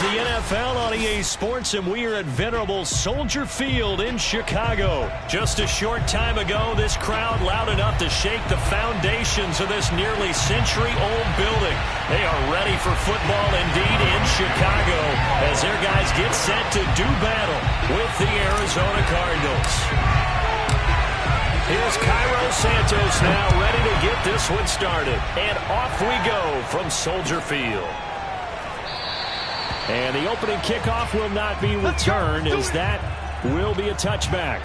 the NFL on EA Sports, and we are at venerable Soldier Field in Chicago. Just a short time ago, this crowd loud enough to shake the foundations of this nearly century-old building. They are ready for football indeed in Chicago as their guys get set to do battle with the Arizona Cardinals. Here's Cairo Santos now ready to get this one started. And off we go from Soldier Field. And the opening kickoff will not be returned as that will be a touchback.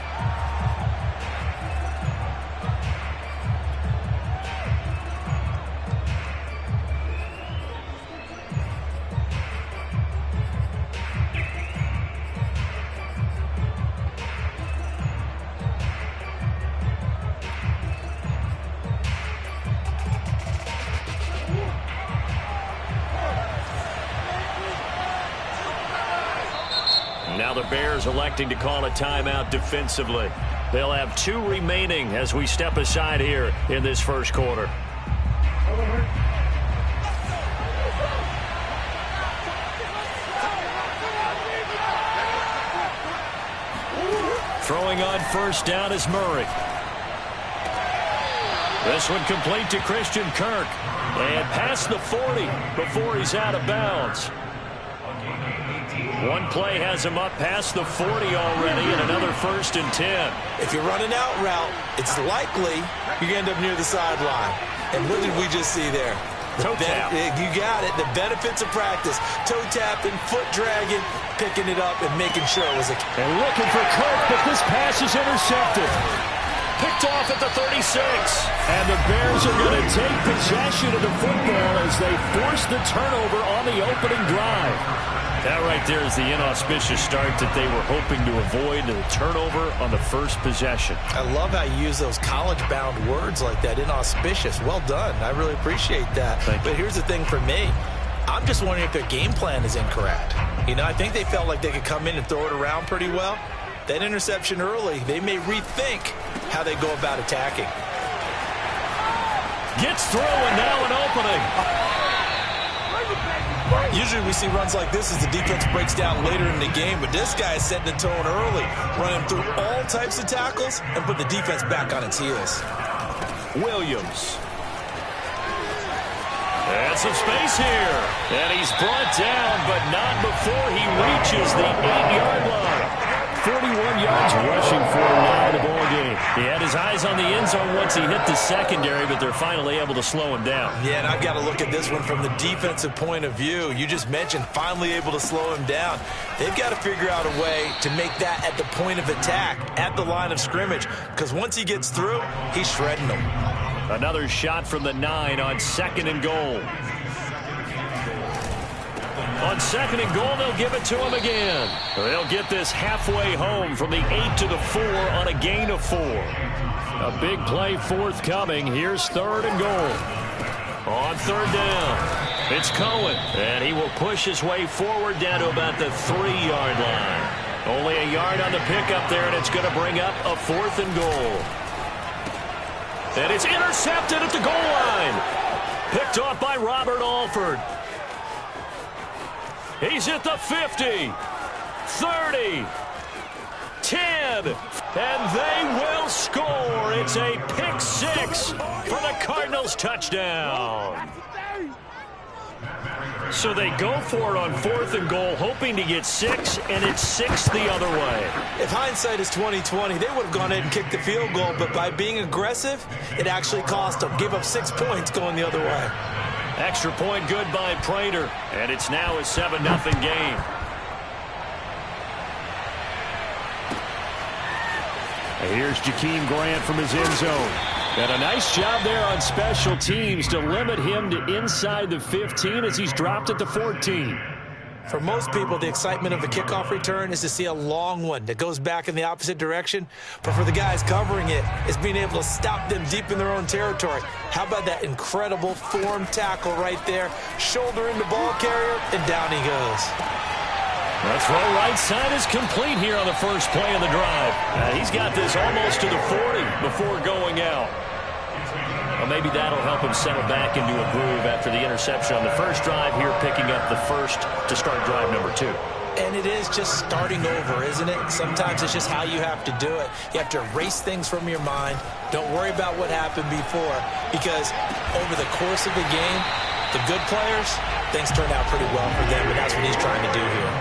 Now the Bears electing to call a timeout defensively. They'll have 2 remaining as we step aside here in this first quarter. Throwing on first down is Murray. This one complete to Christian Kirk. And past the 40 before he's out of bounds. One play has him up past the 40 already, and another 1st and 10. If you're running out route, it's likely you end up near the sideline. And what did we just see there? Toe tap. You got it. The benefits of practice. Toe tapping, foot dragging, picking it up, and making sure it was a... And looking for Kirk, but this pass is intercepted. Picked off at the 36. And the Bears are going to take possession of the football as they force the turnover on the opening drive. That right there is the inauspicious start that they were hoping to avoid, the turnover on the first possession. I love how you use those college-bound words like that, inauspicious. Well done. I really appreciate that. But here's the thing for me. I'm just wondering if their game plan is incorrect. You know, I think they felt like they could come in and throw it around pretty well. That interception early, they may rethink how they go about attacking. Gets through, and now an opening. Usually we see runs like this as the defense breaks down later in the game, but this guy is setting the tone early, running through all types of tackles and put the defense back on its heels. Williams. And some space here. And he's brought down, but not before he reaches the 8-yard line. 41 yards rushing for him now in the ball game. He had his eyes on the end zone once he hit the secondary, but they're finally able to slow him down. Yeah, and I've got to look at this one from the defensive point of view. You just mentioned finally able to slow him down. They've got to figure out a way to make that at the point of attack, at the line of scrimmage, because once he gets through, he's shredding them. Another shot from the 9 on 2nd and goal. On 2nd and goal, they'll give it to him again. They'll get this halfway home from the 8 to the 4 on a gain of 4. A big play forthcoming. Here's 3rd and goal. On 3rd down, it's Cohen, and he will push his way forward down to about the 3-yard line. Only a yard on the pickup there, and it's going to bring up a 4th and goal. And it's intercepted at the goal line. Picked off by Robert Alford. He's at the 50, 30, 10, and they will score. It's a pick 6 for the Cardinals touchdown. So they go for it on 4th and goal, hoping to get 6, and it's 6 the other way. If hindsight is 20/20, they would have gone ahead and kicked the field goal, but by being aggressive, it actually cost them. Gave up 6 points going the other way. Extra point good by Prater, and it's now a 7-0 game. Here's Jakeem Grant from his end zone. And a nice job there on special teams to limit him to inside the 15 as he's dropped at the 14. For most people, the excitement of a kickoff return is to see a long one that goes back in the opposite direction. But for the guys covering it, it's being able to stop them deep in their own territory. How about that incredible form tackle right there? Shoulder in the ball carrier, and down he goes. The throw right side is complete here on the first play of the drive. He's got this almost to the 40 before going out. Well, maybe that'll help him settle back into a groove after the interception on the first drive here, picking up the first to start drive number 2. And it is just starting over, isn't it? Sometimes it's just how you have to do it. You have to erase things from your mind. Don't worry about what happened before, because over the course of the game, the good players, things turn out pretty well for them, and that's what he's trying to do here.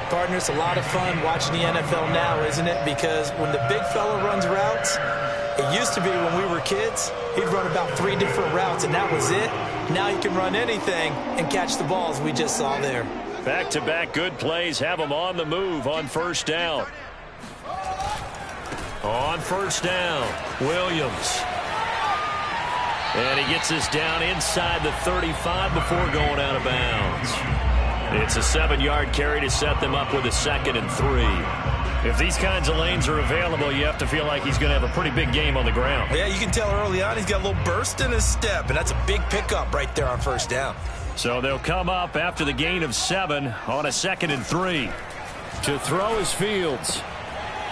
Partner, it's a lot of fun watching the NFL now, isn't it? Because when the big fella runs routes, it used to be when we were kids, he'd run about 3 different routes, and that was it. Now he can run anything and catch the balls we just saw there. Back-to-back good plays have him on the move on first down. On first down, Williams. And he gets us down inside the 35 before going out of bounds. It's a 7-yard carry to set them up with a 2nd and 3. If these kinds of lanes are available, you have to feel like he's going to have a pretty big game on the ground. Yeah, you can tell early on he's got a little burst in his step, and that's a big pickup right there on first down. So they'll come up after the gain of 7 on a 2nd and 3. To throw is Fields.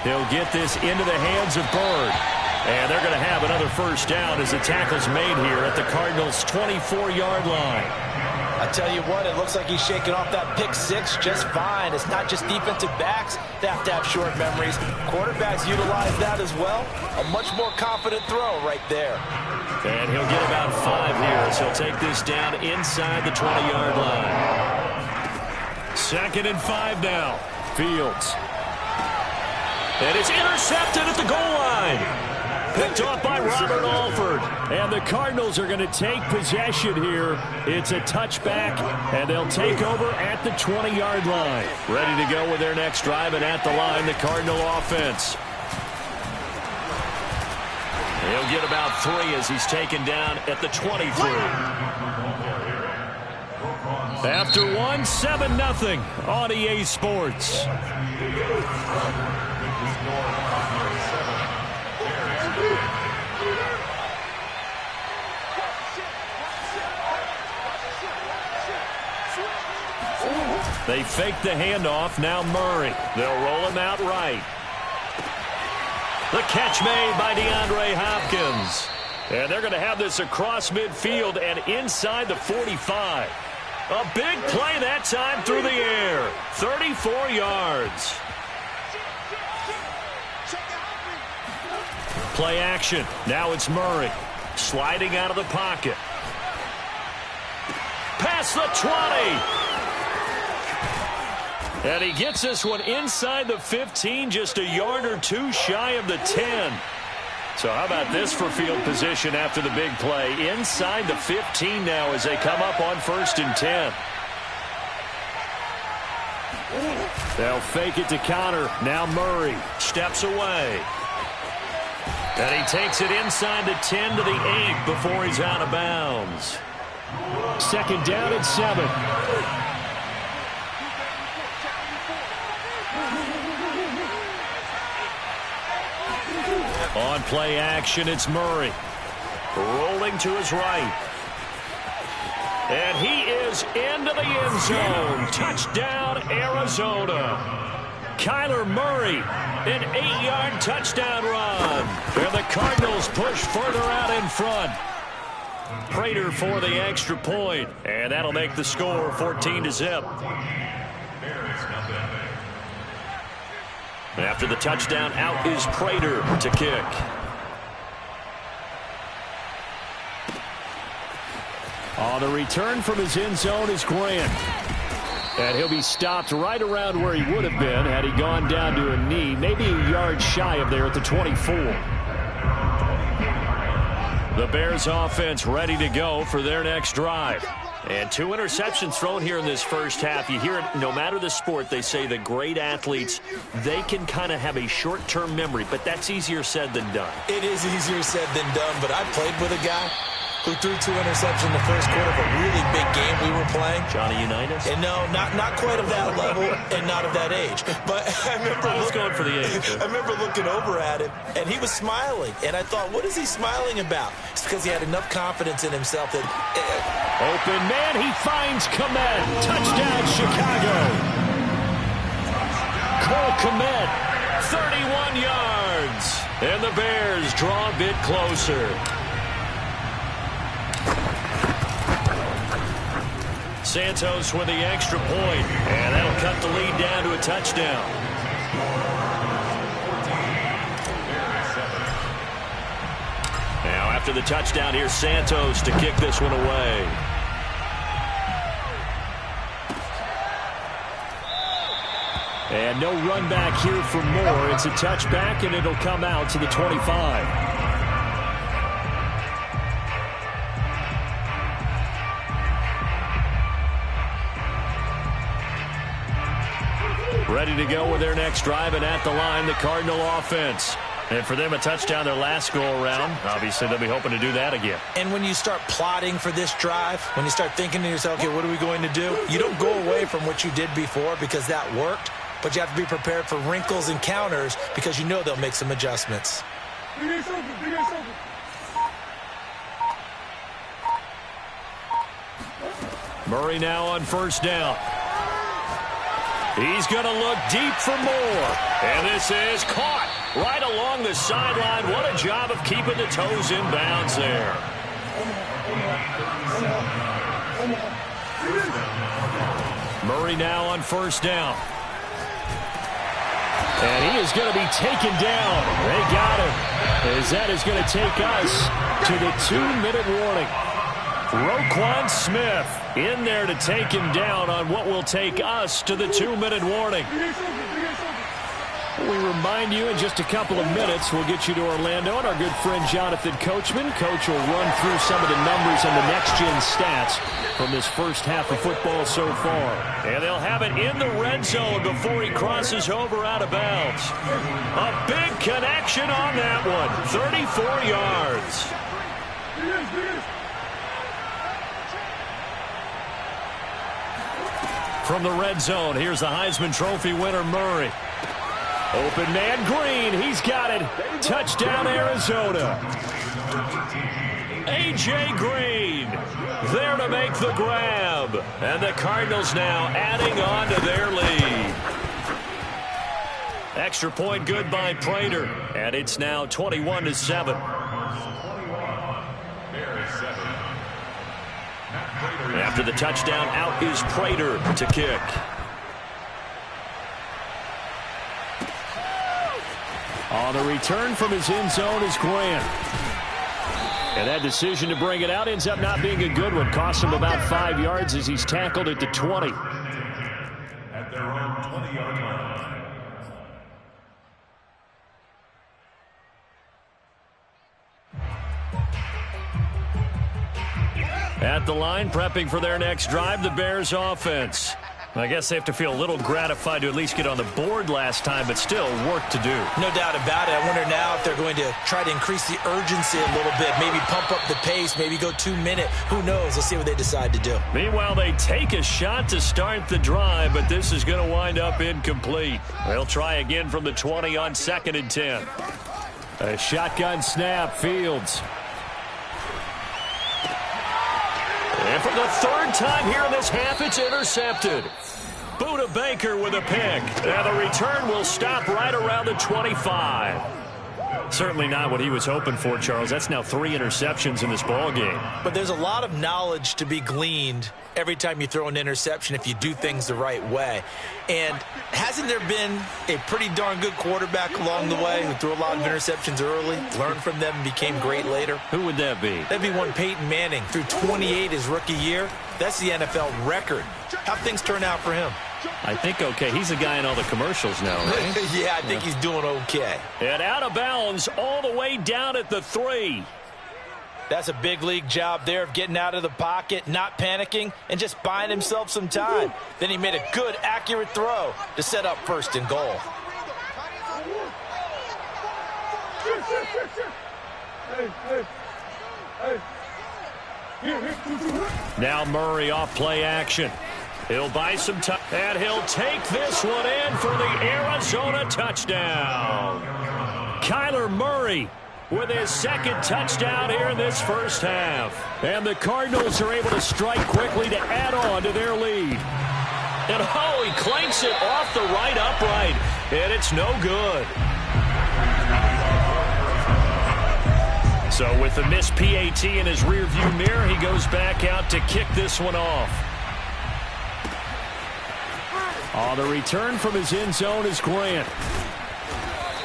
He'll get this into the hands of Bird. And they're going to have another first down as the tackle's made here at the Cardinals' 24-yard line. I tell you what, it looks like he's shaking off that pick 6 just fine. It's not just defensive backs that have to have short memories. Quarterbacks utilize that as well. A much more confident throw right there. And he'll get about 5 here as he'll take this down inside the 20-yard line. 2nd and 5 now. Fields. And it's intercepted at the goal line. Picked off by Robert Alford. And the Cardinals are going to take possession here. It's a touchback, and they'll take over at the 20-yard line. Ready to go with their next drive, and at the line, the Cardinal offense. He'll get about 3 as he's taken down at the 23. After 1, 7-0 on EA Sports. They fake the handoff. Now Murray. They'll roll him out right. The catch made by DeAndre Hopkins. And they're going to have this across midfield and inside the 45. A big play that time through the air. 34 yards. Play action. Now it's Murray. Sliding out of the pocket. Past the 20. And he gets this one inside the 15, just a yard or 2 shy of the 10. So how about this for field position after the big play? Inside the 15 now as they come up on 1st and 10. They'll fake it to counter. Now Murray steps away. And he takes it inside the 10 to the 8 before he's out of bounds. 2nd down and 7. On play action, it's Murray. Rolling to his right. And he is into the end zone. Touchdown, Arizona. Kyler Murray, an 8-yard touchdown run. And the Cardinals push further out in front. Prater for the extra point. And that'll make the score 14-0. After the touchdown, out is Prater to kick. On the return from his end zone is Grant. And he'll be stopped right around where he would have been had he gone down to a knee, maybe a yard shy of there at the 24. The Bears offense ready to go for their next drive. And 2 interceptions thrown here in this first half. You hear it, no matter the sport, they say the great athletes, they can kind of have a short-term memory, but that's easier said than done. It is easier said than done, but I played with a guy who threw 2 interceptions in the first quarter of a really big game we were playing. Johnny Unitas? And no, not quite of that level and not of that age. But I was going for the age. I remember looking over at him, and he was smiling. And I thought, what is he smiling about? It's because he had enough confidence in himself that... Open man, he finds Kmet. Touchdown, Chicago. Cole Kmet, 31 yards. And the Bears draw a bit closer. Santos with the extra point, and that'll cut the lead down to a touchdown. Now after the touchdown, here's Santos to kick this one away. And no run back here for Moore. It's a touchback, and it'll come out to the 25. Ready to go with their next drive, and at the line, the Cardinal offense. And for them, a touchdown their last go-around. Obviously, they'll be hoping to do that again. And when you start plotting for this drive, when you start thinking to yourself, okay, what are we going to do? You don't go away from what you did before because that worked, but you have to be prepared for wrinkles and counters because you know they'll make some adjustments. Murray now on first down. He's going to look deep for more. And this is caught right along the sideline. What a job of keeping the toes in bounds there. Murray now on first down. And he is going to be taken down. They got him. As that is going to take us to the 2-minute warning. Roquan Smith in there to take him down on what will take us to the 2-minute warning. We remind you in just a couple of minutes, we'll get you to Orlando and our good friend Jonathan Coachman. Coach will run through some of the numbers and the next-gen stats from this first half of football so far. And they'll have it in the red zone before he crosses over out of bounds. A big connection on that one, 34 yards. From the red zone, here's the Heisman Trophy winner, Murray. Open man, Green. He's got it. Touchdown, Arizona. A.J. Green there to make the grab. And the Cardinals now adding on to their lead. Extra point good by Prater. And it's now 21-7. After the touchdown, out is Prater to kick. On the return from his end zone is Grant. And that decision to bring it out ends up not being a good one. Costs him about 5 yards as he's tackled at the 20. At their own 20-yard line. At the line, prepping for their next drive, the Bears offense. I guess they have to feel a little gratified to at least get on the board last time, but still work to do. No doubt about it. I wonder now if they're going to try to increase the urgency a little bit, maybe pump up the pace, maybe go 2-minute. Who knows? Let's see what they decide to do. Meanwhile, they take a shot to start the drive, but this is going to wind up incomplete. They'll try again from the 20 on 2nd and 10. A shotgun snap, Fields. And for the third time here in this half, it's intercepted. Buda Baker with a pick. Now the return will stop right around the 25. Certainly not what he was hoping for, Charles. That's now 3 interceptions in this ball game. But there's a lot of knowledge to be gleaned every time you throw an interception if you do things the right way. And hasn't there been a pretty darn good quarterback along the way who threw a lot of interceptions early, learned from them, and became great later? Who would that be? That'd be one Peyton Manning. Threw 28 his rookie year. That's the NFL record. How'd things turn out for him? I think okay. He's a guy in all the commercials now, right? Yeah, I think he's doing okay. And out of bounds all the way down at the 3. That's a big league job there of getting out of the pocket, not panicking, and just buying himself some time. Then he made a good, accurate throw to set up 1st and goal. Now Murray off play action. He'll buy some time, and he'll take this one in for the Arizona touchdown. Kyler Murray with his 2nd touchdown here in this first half. And the Cardinals are able to strike quickly to add on to their lead. And oh, he clanks it off the right upright, and it's no good. So with the missed PAT in his rearview mirror, he goes back out to kick this one off. On the return from his end zone is Grant.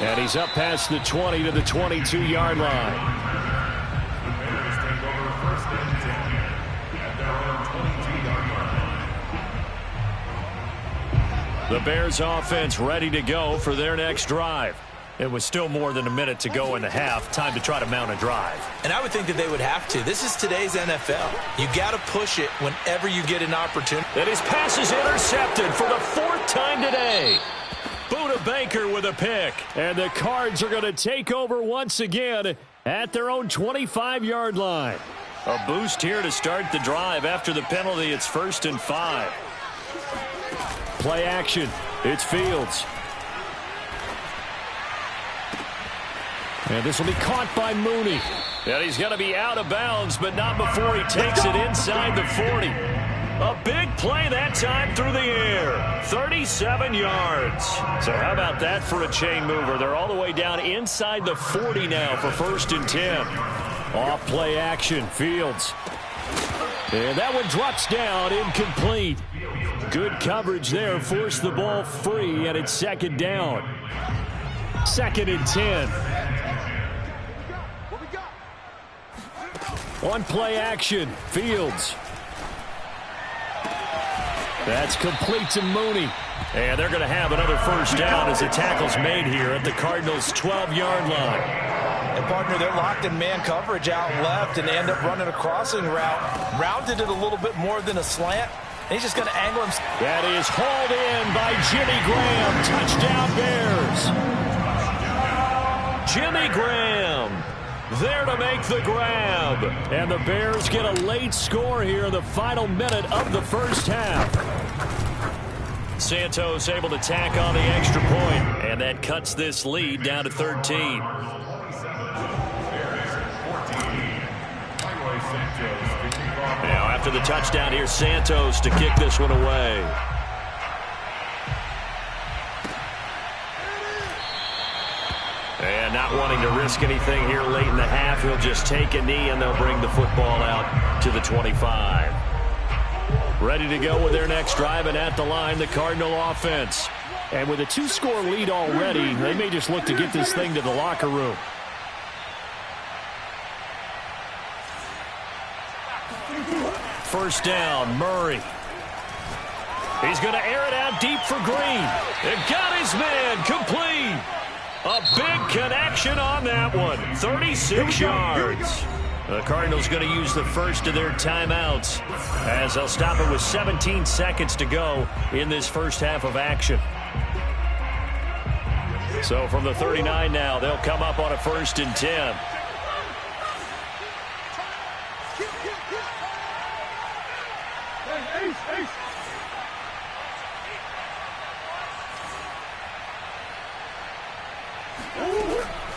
And he's up past the 20 to the 22-yard line. The Bears take over first and 10 at their own 22-yard line. The Bears offense ready to go for their next drive. It was still more than a minute to go in the half. Time to try to mount a drive. And I would think that they would have to. This is today's NFL. You got to push it whenever you get an opportunity. And his pass is intercepted for the 4th time today. Buda Baker with a pick. And the Cards are going to take over once again at their own 25-yard line. A boost here to start the drive. After the penalty, it's 1st and 5. Play action. It's Fields. And this will be caught by Mooney. And he's going to be out of bounds, but not before he takes it inside the 40. A big play that time through the air. 37 yards. So how about that for a chain mover? They're all the way down inside the 40 now for 1st and 10. Off play action, Fields. And that one drops down, incomplete. Good coverage there, forced the ball free, and it's 2nd down. 2nd and 10. On play action, Fields. That's complete to Mooney. And they're going to have another 1st down as the tackle's made here at the Cardinals' 12-yard line. And, partner, they're locked in man coverage out left, and they end up running a crossing route. Rounded it a little bit more than a slant. And he's just going to angle him. That is hauled in by Jimmy Graham. Touchdown, Bears. Jimmy Graham there to make the grab. And the Bears get a late score here in the final minute of the 1st half. Santos able to tack on the extra point, and that cuts this lead down to 13. Now after the touchdown, here's Santos to kick this one away. And not wanting to risk anything here late in the half, he'll just take a knee and they'll bring the football out to the 25. Ready to go with their next drive, and at the line, the Cardinal offense. And with a 2-score lead already, they may just look to get this thing to the locker room. First down, Murray. He's going to air it out deep for Green. And got his man complete. A big connection on that one. 36 yards. The Cardinals going to use the first of their timeouts as they'll stop it with 17 seconds to go in this first half of action. So from the 39 now, they'll come up on a 1st and 10.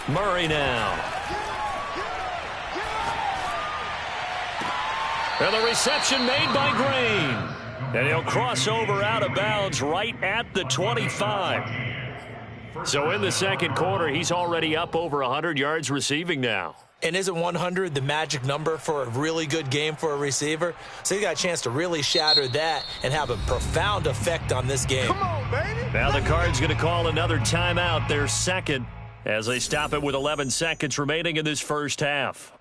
Murray now. And the reception made by Green. And he'll cross over out of bounds right at the 25. So in the 2nd quarter, he's already up over 100 yards receiving now. And isn't 100 the magic number for a really good game for a receiver? So he got a chance to really shatter that and have a profound effect on this game. Come on, baby. Now the Cards going to call another timeout, their 2nd, as they stop it with 11 seconds remaining in this first half.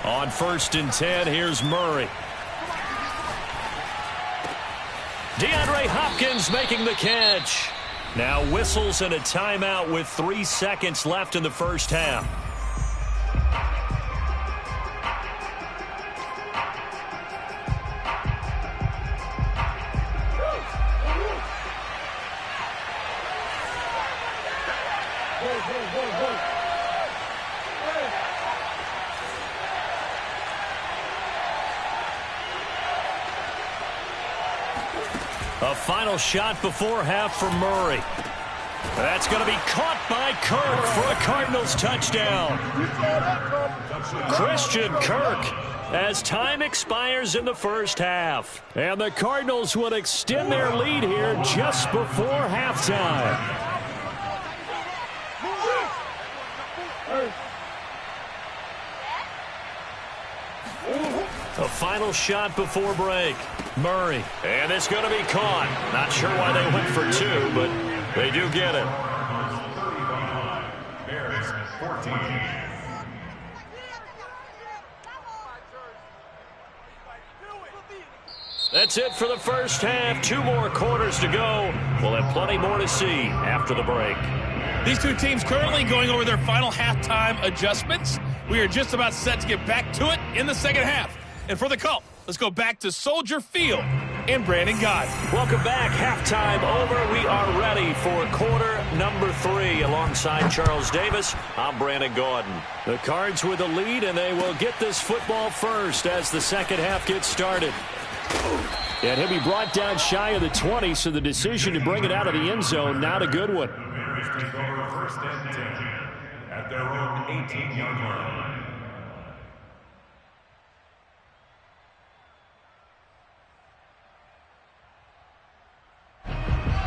On 1st and 10, here's Murray. DeAndre Hopkins making the catch. Now whistles and a timeout with 3 seconds left in the first half. A final shot before half for Murray. That's going to be caught by Kirk for a Cardinals touchdown. Christian Kirk, as time expires in the first half. And the Cardinals would extend their lead here just before halftime. A final shot before break. Murray. And it's going to be caught. Not sure why they went for two, but they do get it. Bears 14. That's it for the first half. 2 more quarters to go. We'll have plenty more to see after the break. These two teams currently going over their final halftime adjustments. We are just about set to get back to it in the second half. And for the call, let's go back to Soldier Field and Brandon Gaudin. Welcome back. Halftime over. We are ready for quarter number 3. Alongside Charles Davis, I'm Brandon Gaudin. The Cards with the lead, and they will get this football first as the second half gets started. And he'll be brought down shy of the 20, so the decision to bring it out of the end zone, not a good one. Bears take over first and 10 at their own 18-yard line.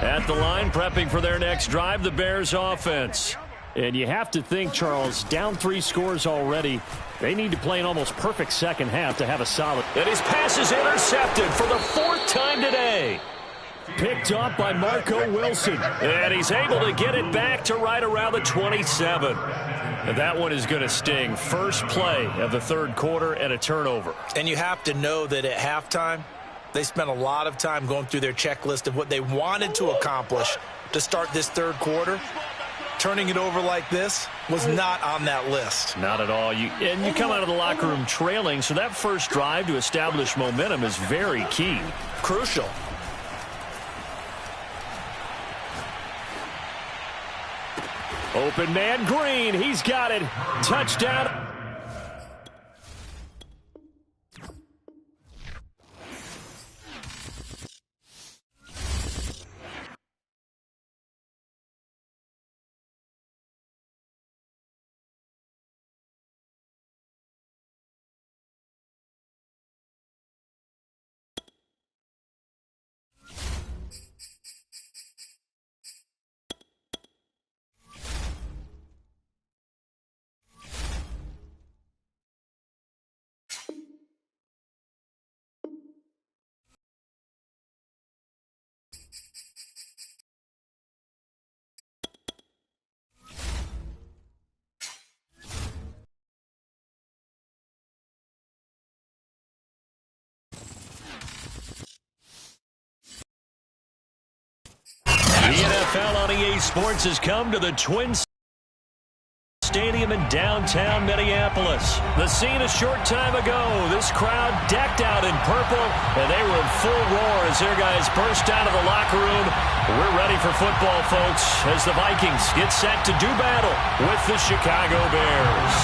At the line, prepping for their next drive, the Bears offense. And you have to think, Charles, down 3 scores already. They need to play an almost perfect second half to have a solid. And his pass is intercepted for the 4th time today. Picked up by Marco Wilson. And he's able to get it back to right around the 27. And that one is going to sting. First play of the 3rd quarter and a turnover. And you have to know that at halftime, they spent a lot of time going through their checklist of what they wanted to accomplish to start this 3rd quarter. Turning it over like this was not on that list. Not at all. You come out of the locker room trailing, so that first drive to establish momentum is very key. Crucial. Open man Green. He's got it. Touchdown. The NFL on EA Sports has come to the Twin Stadium in downtown Minneapolis. The scene a short time ago. This crowd decked out in purple, and they were in full roar as their guys burst out of the locker room. We're ready for football, folks, as the Vikings get set to do battle with the Chicago Bears.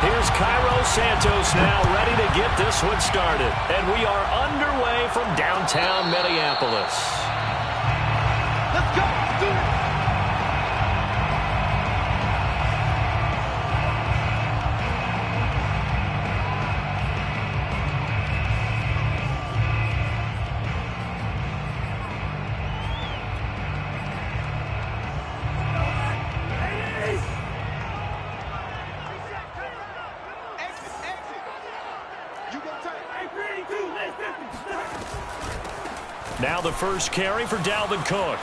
Here's Cairo Santos now ready to get this one started. And we are underway from downtown Minneapolis. Let's go. Let's do it. Now the first carry for Dalvin Cook.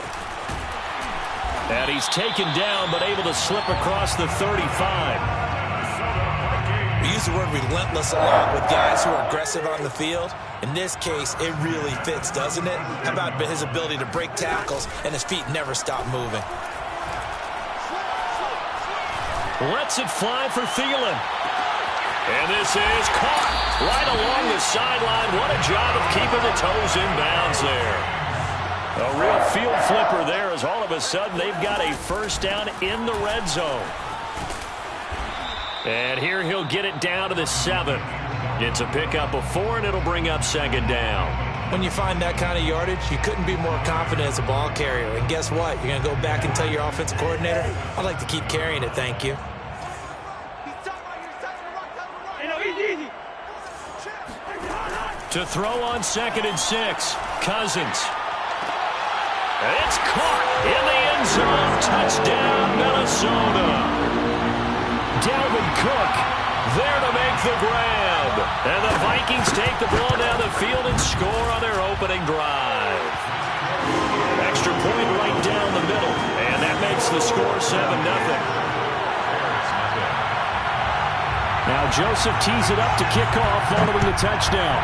And he's taken down, but able to slip across the 35. We use the word relentless a lot with guys who are aggressive on the field. In this case, it really fits, doesn't it? How about his ability to break tackles and his feet never stop moving? Lets it fly for Thielen. And this is caught right along the sideline. What a job of keeping the toes in bounds there. A real field flipper there as all of a sudden they've got a first down in the red zone. And here he'll get it down to the 7. It's a pickup of 4, and it'll bring up second down. When you find that kind of yardage, you couldn't be more confident as a ball carrier. And guess what? You're going to go back and tell your offensive coordinator, I'd like to keep carrying it, thank you. To throw on 2nd and 6, Cousins. And it's caught in the end zone. Touchdown, Minnesota. Dalvin Cook there to make the grab. And the Vikings take the ball down the field and score on their opening drive. Extra point right down the middle. And that makes the score 7-0. Now Joseph tees it up to kick off following the touchdown.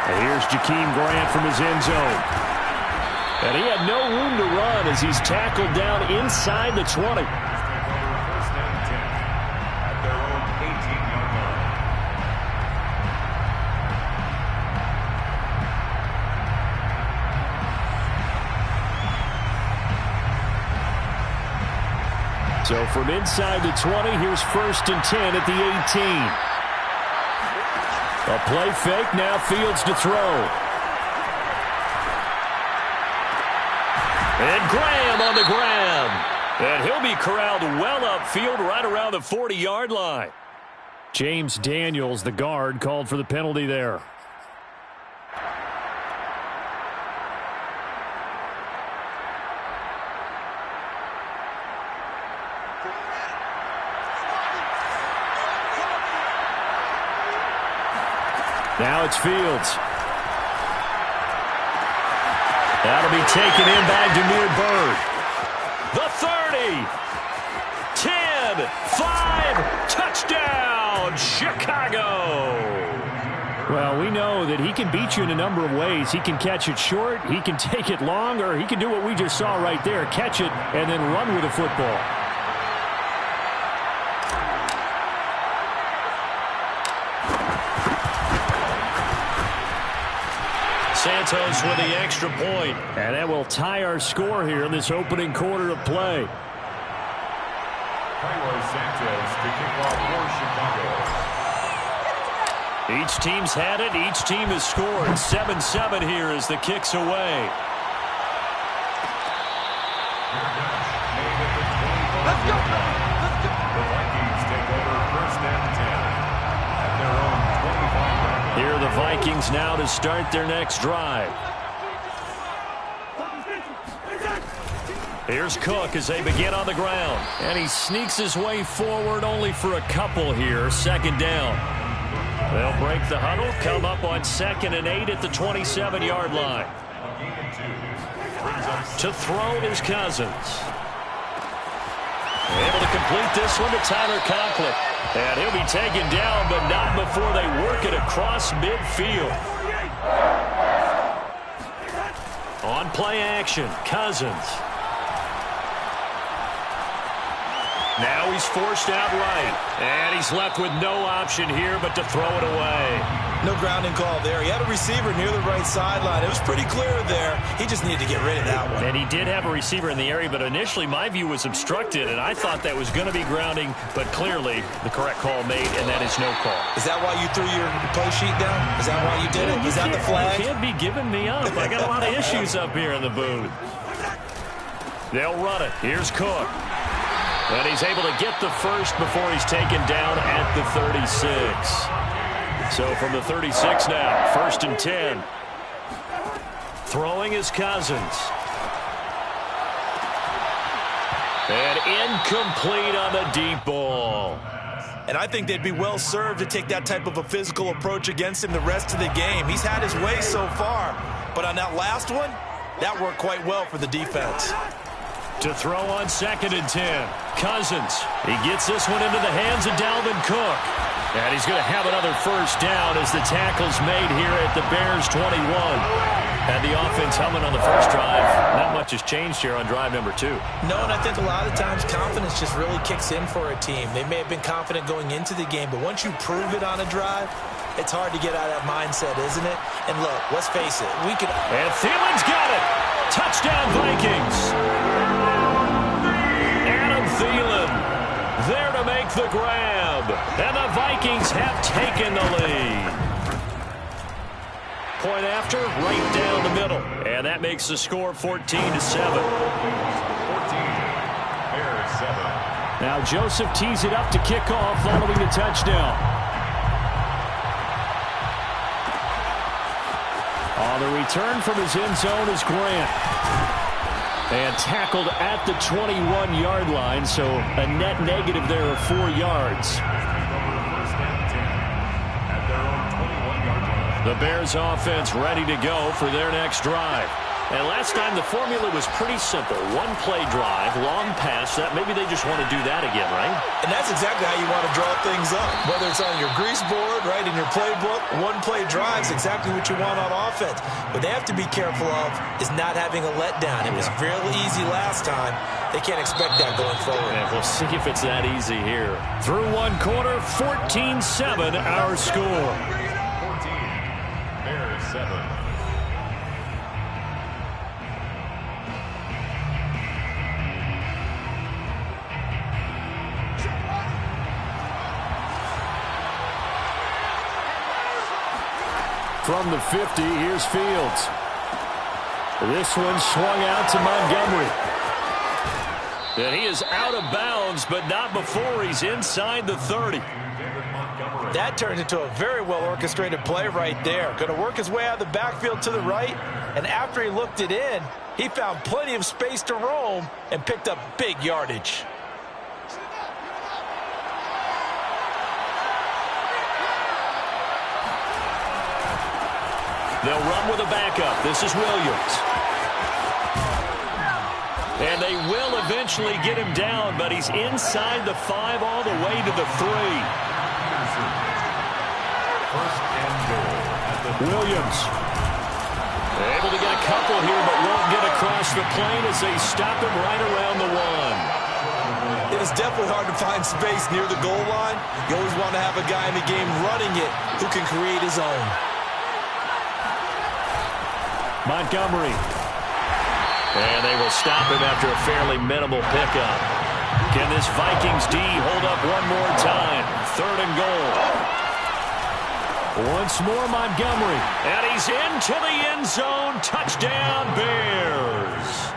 And here's Jakeem Grant from his end zone. And he had no room to run as he's tackled down inside the 20. First and 10 at their own 18-yard line. So from inside the 20, here's 1st and 10 at the 18. A play fake, now Fields to throw. And Graham on the grab. And he'll be corralled well upfield right around the 40-yard line. James Daniels, the guard, called for the penalty there. Now it's Fields. That'll be taken in by Damiere Byrd. The 30. 10. 5. Touchdown, Chicago. Well, we know that he can beat you in a number of ways. He can catch it short, he can take it long, or he can do what we just saw right there, catch it and then run with the football. Santos with the extra point. And that will tie our score here in this opening quarter of play. Carlos Santos to kick off for Chicago. Each team's had it. Each team has scored. 7-7 here as the kick's away. Let's go. The Vikings take over 1st and 10 at their own 25-yard line. Here are the Vikings now to start their next drive. Here's Cook as they begin on the ground. And he sneaks his way forward only for a couple here. 2nd down. They'll break the huddle, come up on 2nd and 8 at the 27-yard line. To throw is Cousins. Able to complete this one to Tyler Conklin. And he'll be taken down, but not before they work it across midfield. On play action, Cousins. Now he's forced out right. And he's left with no option here but to throw it away. No grounding call there. He had a receiver near the right sideline. It was pretty clear there. He just needed to get rid of that one. And he did have a receiver in the area, but initially my view was obstructed, and I thought that was going to be grounding, but clearly the correct call made, and that is no call. Is that why you threw your play sheet down? Is that why you did it? Is that the flag? You can't be giving me up. I got a lot of issues up here in the booth. They'll run it. Here's Cook. And he's able to get the first before he's taken down at the 36. So from the 36 now, 1st and 10. Throwing is Cousins. And incomplete on the deep ball. And I think they'd be well served to take that type of a physical approach against him the rest of the game. He's had his way so far. But on that last one, that worked quite well for the defense. To throw on 2nd and 10. Cousins. He gets this one into the hands of Dalvin Cook. And he's going to have another first down as the tackle's made here at the Bears 21. And the offense humming on the first drive. Not much has changed here on drive number 2. No, and I think a lot of times confidence just really kicks in for a team. They may have been confident going into the game, but once you prove it on a drive, it's hard to get out of that mindset, isn't it? And look, let's face it. And Thielen's got it. Touchdown, Vikings. Adam Thielen there to make the grab. And the Vikings have taken the lead. Point after, right down the middle. And that makes the score 14-7. 14, Bears 7. Now Joseph tees it up to kick off following the touchdown. On the return from his end zone is Grant. And tackled at the 21-yard line, so a net negative there of 4 yards. The Bears offense ready to go for their next drive. And last time the formula was pretty simple. One play drive, long pass. That maybe they just want to do that again, right? And that's exactly how you want to draw things up. Whether it's on your grease board, right, in your playbook, one play drive is exactly what you want on offense. What they have to be careful of is not having a letdown. It was real easy last time. They can't expect that going forward. And we'll see if it's that easy here. Through one quarter, 14-7 our score. 14, Bears 7. From the 50, here's Fields. This one swung out to Montgomery. And he is out of bounds, but not before he's inside the 30. That turned into a very well-orchestrated play right there. Going to work his way out of the backfield to the right, and after he looked it in, he found plenty of space to roam and picked up big yardage. They'll run with a backup. This is Williams. And they will eventually get him down, but he's inside the 5 all the way to the 3. First and goal at the Williams. Able to get a couple here, but won't get across the plane as they stop him right around the 1. It is definitely hard to find space near the goal line. You always want to have a guy in the game running it who can create his own. Montgomery. And they will stop him after a fairly minimal pickup. Can this Vikings D hold up one more time? 3rd and goal. Once more Montgomery. And he's into the end zone. Touchdown Bears.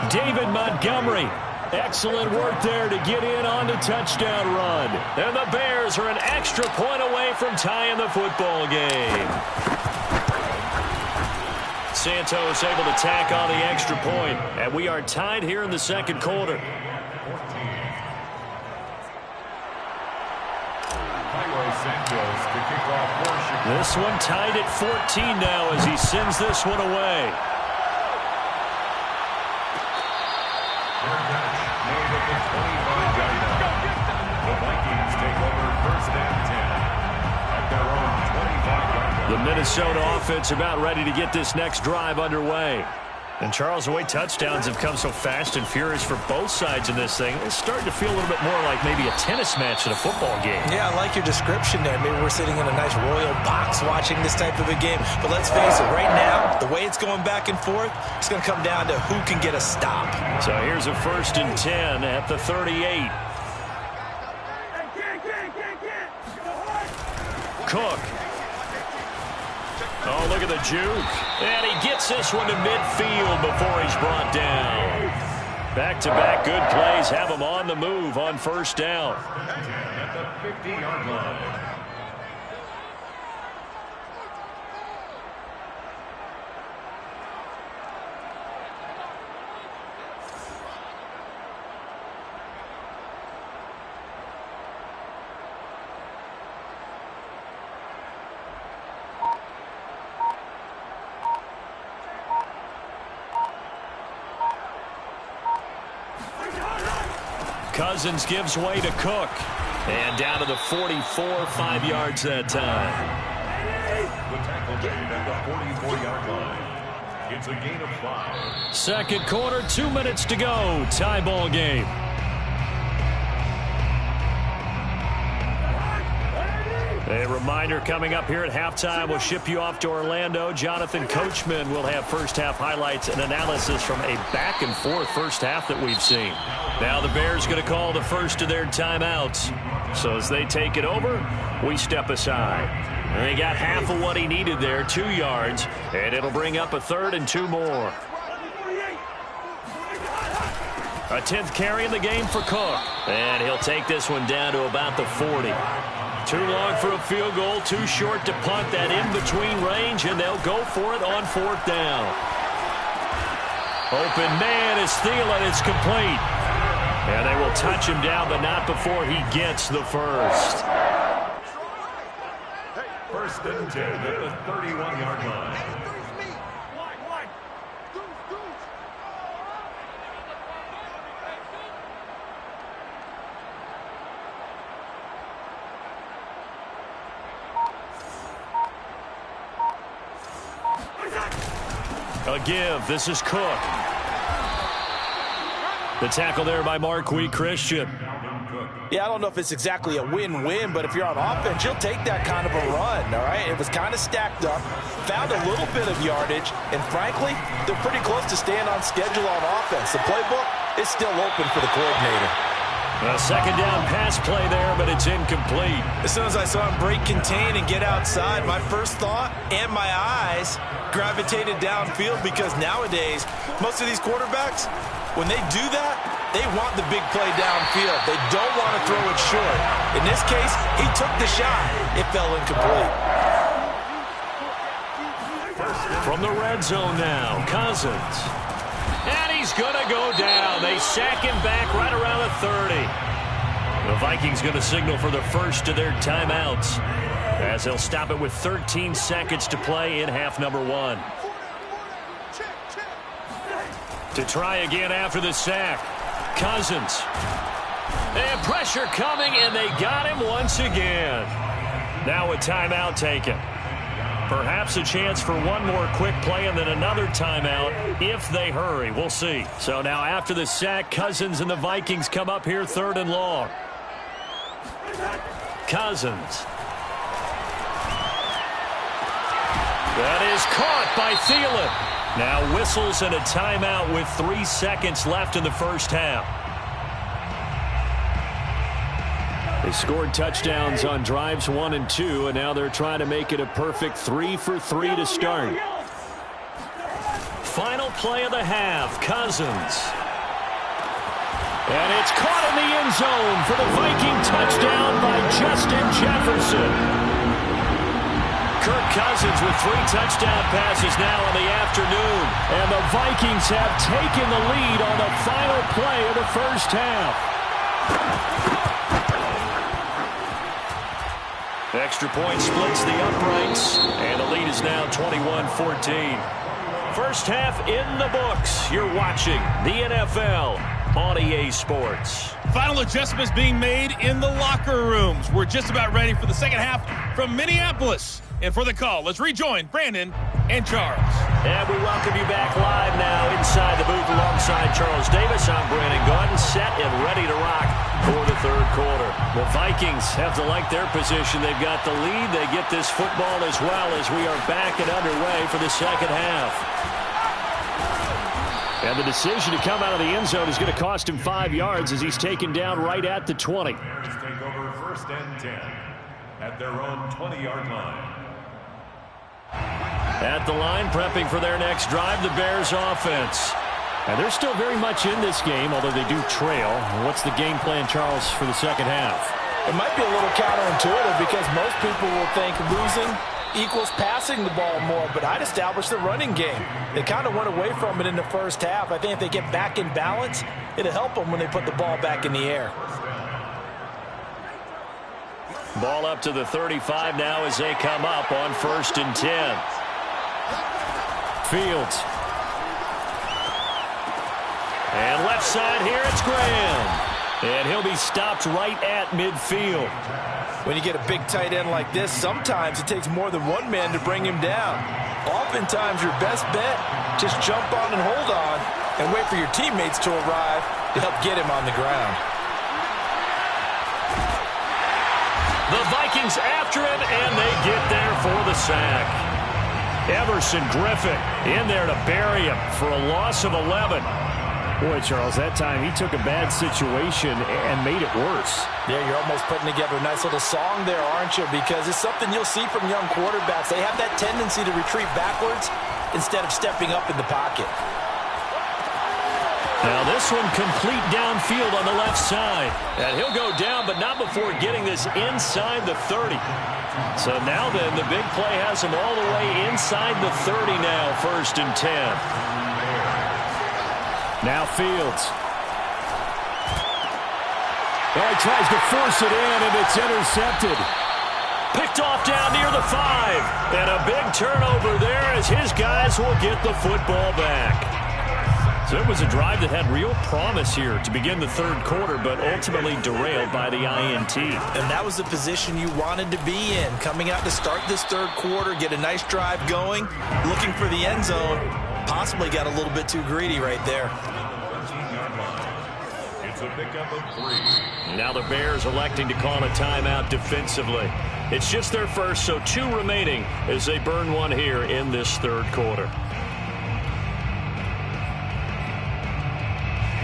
David Montgomery. Excellent work there to get in on the touchdown run. And the Bears are an extra point away from tying the football game. Santos able to tack on the extra point, and we are tied here in the second quarter. This one tied at 14 now as he sends this one away. The Vikings take over first and 10 at their own 25-yard line. The Minnesota offense about ready to get this next drive underway. And Charles, the way touchdowns have come so fast and furious for both sides in this thing, it's starting to feel a little bit more like maybe a tennis match in a football game. Yeah, I like your description there. Maybe we're sitting in a nice royal box watching this type of a game. But let's face it, right now, the way it's going back and forth, it's going to come down to who can get a stop. So here's a 1st and 10 at the 38. Cook. Oh, look at the juke. And he gets this one to midfield before he's brought down. Back-to-back good plays have him on the move on first down. At the 50-yard line. Cousins gives way to Cook. And down to the 44, 5 yards that time. The tackle made at the 44-yard line. It's a gain of 5. Second quarter, 2 minutes to go. Tie ball game. A reminder coming up here at halftime. We'll ship you off to Orlando. Jonathan Coachman will have first half highlights and analysis from a back and forth first half that we've seen. Now the Bears going to call the first of their timeouts. So as they take it over, we step aside. And he got half of what he needed there, 2 yards, and it'll bring up a 3rd and 2 more. A 10th carry in the game for Cook. And he'll take this one down to about the 40. Too long for a field goal, too short to punt that in-between range, and they'll go for it on 4th down. Open man is Thielen. It's complete. And they will touch him down, but not before he gets the first. 1st and 10 at the 31-yard line. A give. This is Cook. The tackle there by Marquis Christian. Yeah, I don't know if it's exactly a win-win, but if you're on offense, you'll take that kind of a run, all right? It was kind of stacked up, found a little bit of yardage, and frankly, they're pretty close to staying on schedule on offense. The playbook is still open for the coordinator. A 2nd down pass play there, but it's incomplete. As soon as I saw him break contain and get outside, my first thought and my eyes gravitated downfield, because nowadays, most of these quarterbacks, when they do that, they want the big play downfield. They don't want to throw it short. In this case, he took the shot. It fell incomplete. From the red zone now, Cousins. And he's going to go down. They sack him back right around the 30. The Vikings going to signal for the first of their timeouts, as they'll stop it with 13 seconds to play in half number 1. To try again after the sack. Cousins. And pressure coming, and they got him once again. Now a timeout taken. Perhaps a chance for one more quick play and then another timeout if they hurry. We'll see. So now after the sack, Cousins and the Vikings come up here 3rd and long. Cousins. That is caught by Thielen. Now whistles and a timeout with 3 seconds left in the first half. They scored touchdowns on drives 1 and 2, and now they're trying to make it a perfect 3 for 3 to start. Final play of the half, Cousins. And it's caught in the end zone for the Viking touchdown by Justin Jefferson. Kirk Cousins with 3 touchdown passes now in the afternoon. And the Vikings have taken the lead on the final play of the first half. Extra point splits the uprights, and the lead is now 21-14. First half in the books. You're watching the NFL on EA Sports. Final adjustments being made in the locker rooms. We're just about ready for the second half from Minneapolis. And for the call, let's rejoin Brandon and Charles. And we welcome you back live now inside the booth alongside Charles Davis. I'm Brandon Gaudin, set and ready to rock for the 3rd quarter. The Vikings have to like their position. They've got the lead. They get this football as well as we are back and underway for the second half. And the decision to come out of the end zone is going to cost him 5 yards as he's taken down right at the 20. Bears take over 1st and 10 at their own 20-yard line. At the line, prepping for their next drive, the Bears offense. And they're still very much in this game, although they do trail. What's the game plan, Charles, for the second half? It might be a little counterintuitive because most people will think losing equals passing the ball more, but I'd establish the running game. They kind of went away from it in the first half. I think if they get back in balance, it'll help them when they put the ball back in the air. Ball up to the 35 now as they come up on 1st and 10. Fields. And left side here, it's Graham. And he'll be stopped right at midfield. When you get a big tight end like this, sometimes it takes more than one man to bring him down. Oftentimes, your best bet, just jump on and hold on and wait for your teammates to arrive to help get him on the ground. The Vikings after him, and they get there for the sack. Everson Griffin in there to bury him for a loss of 11. Boy, Charles, that time he took a bad situation and made it worse. Yeah, you're almost putting together a nice little song there, aren't you? Because it's something you'll see from young quarterbacks. They have that tendency to retreat backwards instead of stepping up in the pocket. Now this one complete downfield on the left side. And he'll go down, but not before getting this inside the 30. So now then, the big play has him all the way inside the 30 now, 1st and 10. Now Fields. Oh, he tries to force it in, and it's intercepted. Picked off down near the 5. And a big turnover there as his guys will get the football back. So it was a drive that had real promise here to begin the 3rd quarter, but ultimately derailed by the INT. And that was the position you wanted to be in. Coming out to start this 3rd quarter, get a nice drive going, looking for the end zone. Possibly got a little bit too greedy right there. It's a pickup of 3. Now the Bears electing to call a timeout defensively. It's just their first, so 2 remaining as they burn one here in this 3rd quarter.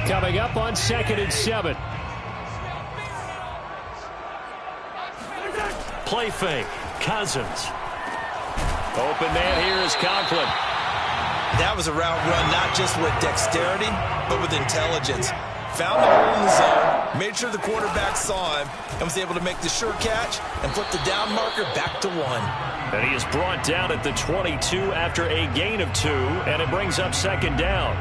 Coming up on 2nd and 7. Play fake. Cousins. Open man here is Conklin. That was a route run not just with dexterity, but with intelligence. Found the hole in the zone, made sure the quarterback saw him, and was able to make the sure catch and flip the down marker back to 1. And he is brought down at the 22 after a gain of 2, and it brings up 2nd down.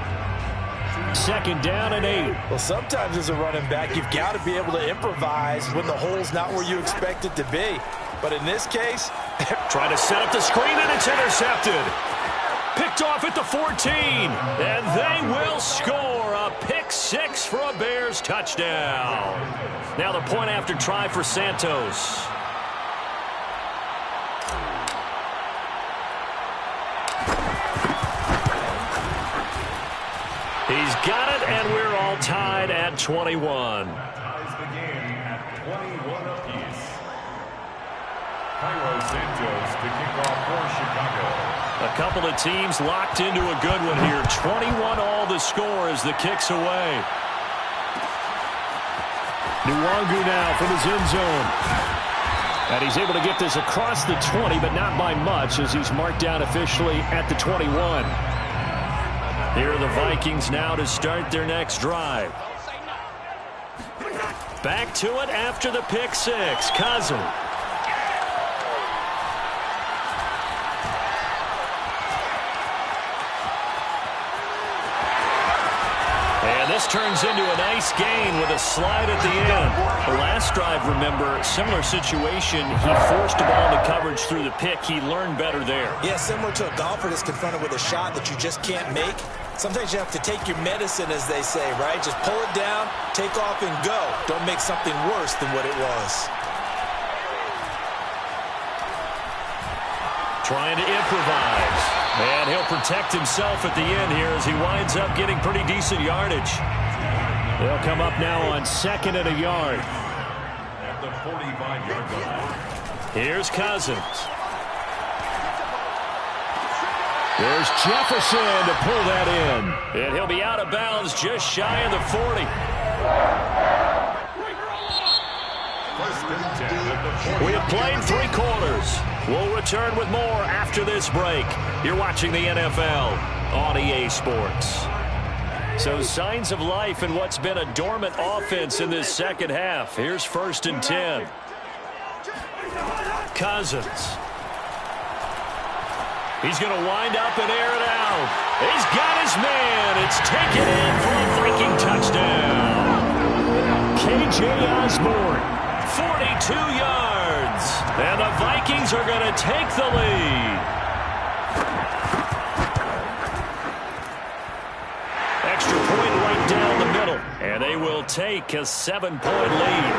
2nd down and 8. Well, sometimes as a running back, you've got to be able to improvise when the hole's not where you expect it to be. But in this case, trying to set up the screen, and it's intercepted. Picked off at the 14, and they will score a pick 6 for a Bears touchdown. Now the point after try for Santos. He's got it, and we're all tied at 21. Ties the game at 21 apiece. Cairo Santos to kick off for Chicago. A couple of teams locked into a good one here. 21 all the score as the kick's away. Nwangu now from his end zone. And he's able to get this across the 20, but not by much as he's marked down officially at the 21. Here are the Vikings now to start their next drive. Back to it after the pick 6. Cousins. And this turns into a nice gain with a slide at the end. The last drive, remember, similar situation. He forced the ball into coverage through the pick. He learned better there. Yeah, similar to a golfer that's confronted with a shot that you just can't make. Sometimes you have to take your medicine, as they say, right? Just pull it down, take off, and go. Don't make something worse than what it was. Trying to improvise. And he'll protect himself at the end here as he winds up getting pretty decent yardage. They'll come up now on 2nd and a yard. At the 45-yard line. Here's Cousins. There's Jefferson to pull that in. And he'll be out of bounds just shy of the 40. We have played 3 quarters. We'll return with more after this break. You're watching the NFL on EA Sports. So signs of life in what's been a dormant offense in this second half. Here's 1st and 10. Cousins. He's going to wind up and air it out. He's got his man. It's taken in for a Viking touchdown. K.J. Osborne. 42 yards. And the Vikings are going to take the lead. Extra point right down the middle. And they will take a 7-point lead.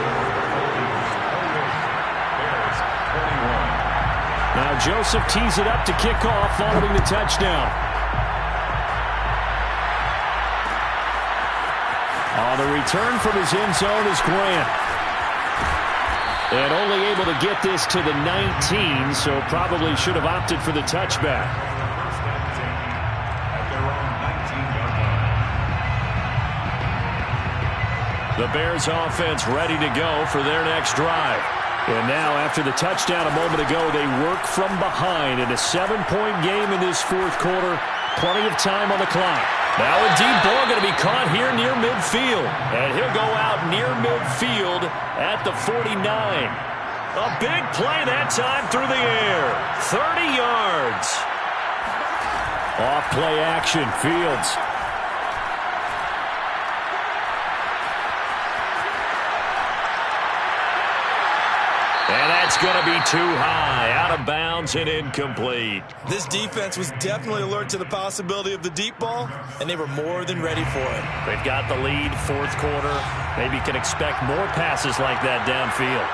Now Joseph tees it up to kick off following the touchdown. On the return from his end zone is Grant. And only able to get this to the 19, so probably should have opted for the touchback. The Bears offense ready to go for their next drive. And now, after the touchdown a moment ago, they work from behind in a 7-point game in this fourth quarter. Plenty of time on the clock. Now a deep ball going to be caught here near midfield. And he'll go out near midfield at the 49. A big play that time through the air. 30 yards. Off play action, Fields. And that's going to be too high, out of bounds and incomplete. This defense was definitely alert to the possibility of the deep ball, and they were more than ready for it. They've got the lead, fourth quarter. Maybe you can expect more passes like that downfield.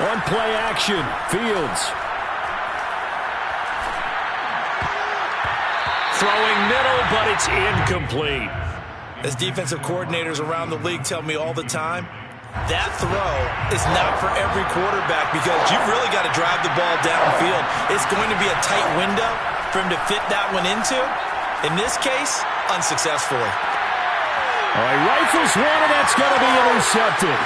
On play action, Fields. Throwing middle, but it's incomplete. As defensive coordinators around the league tell me all the time, that throw is not for every quarterback because you've really got to drive the ball downfield. It's going to be a tight window for him to fit that one into. In this case, unsuccessfully. All right, rifles one, and that's going to be intercepted.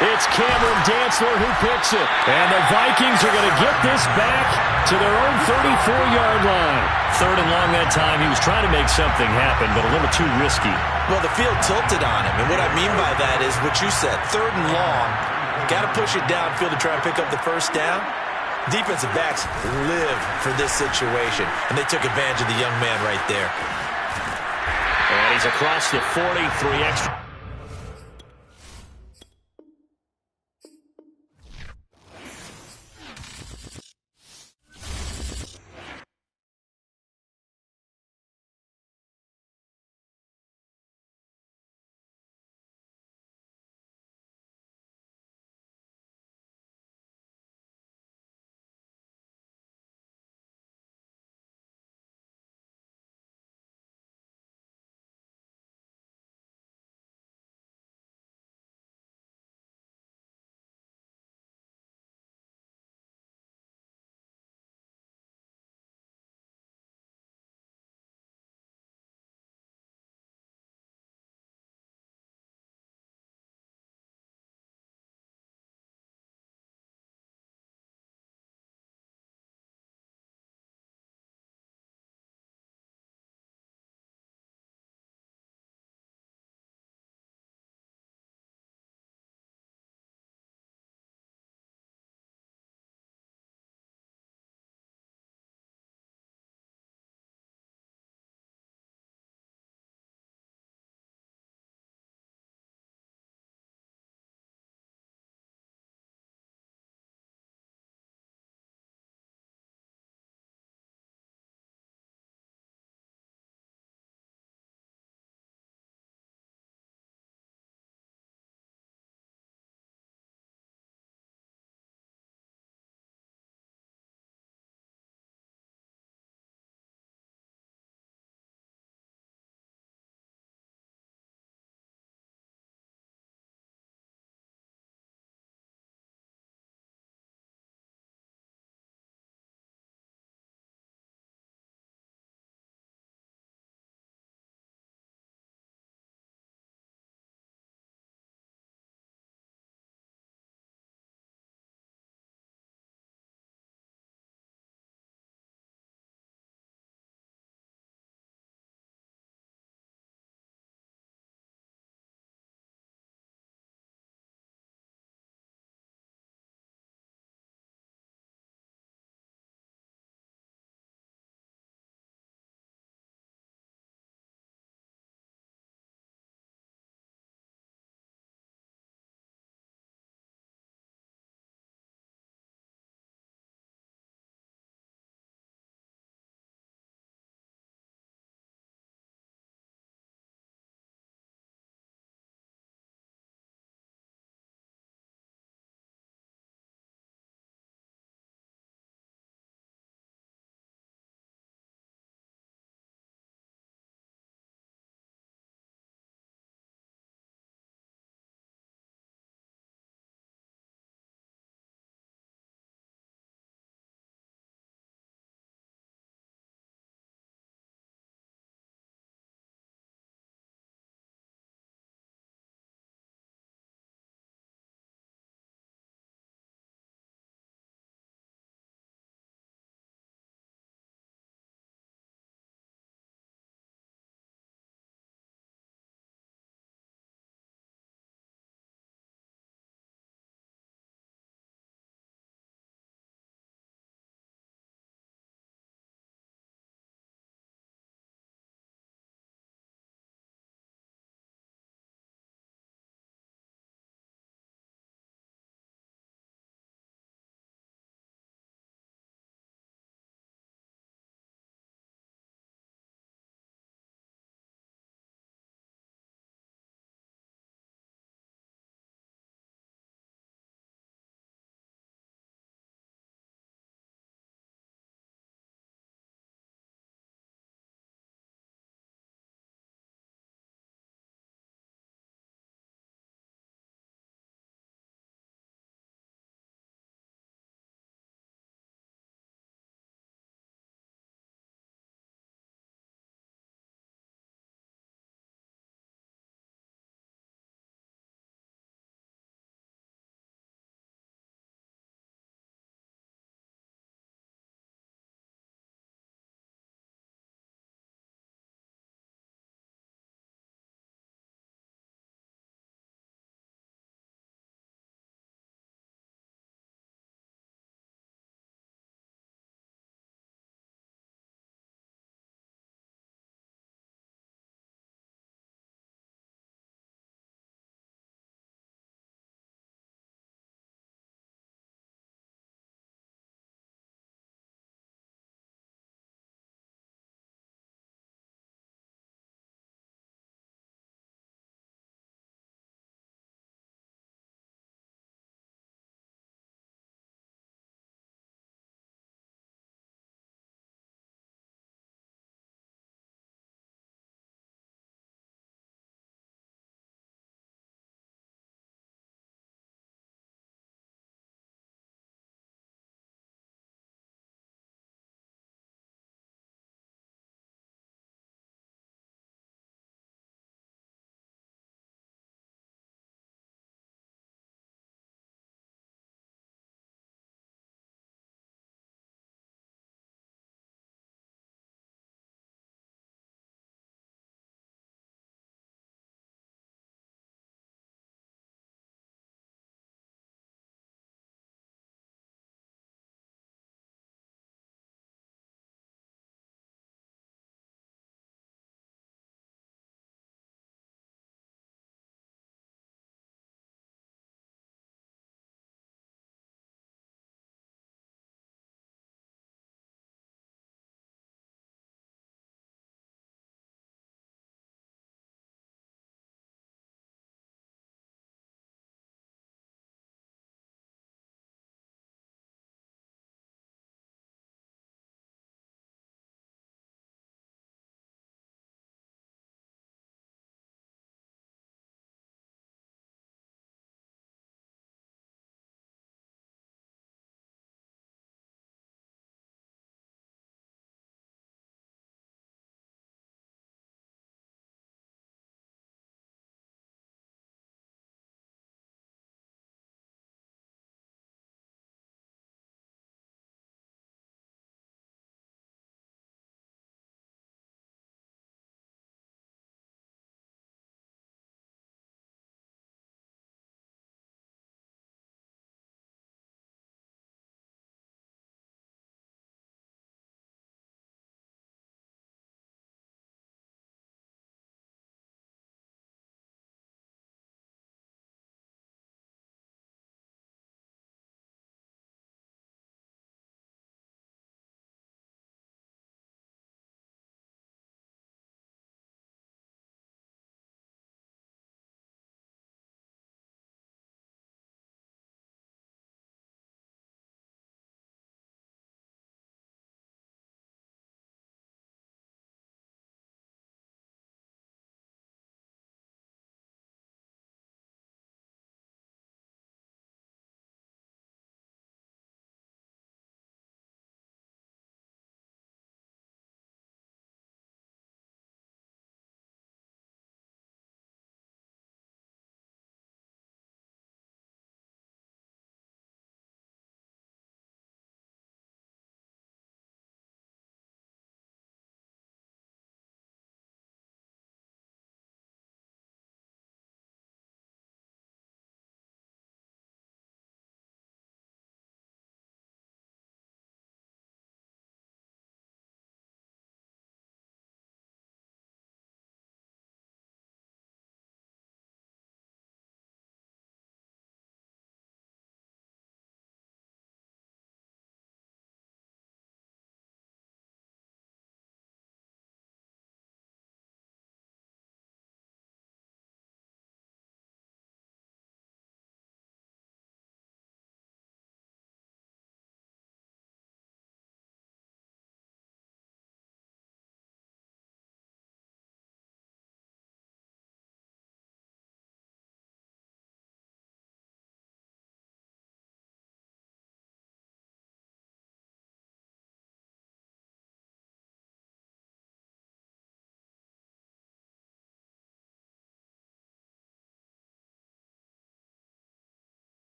It's Cameron Dantzler who picks it. And the Vikings are going to get this back to their own 34-yard line. Third and long that time. He was trying to make something happen, but a little too risky. Well, the field tilted on him, and what I mean by that is what you said. Third and long, got to push it downfield to try and pick up the first down. Defensive backs live for this situation, and they took advantage of the young man right there. And he's across the 43 extra.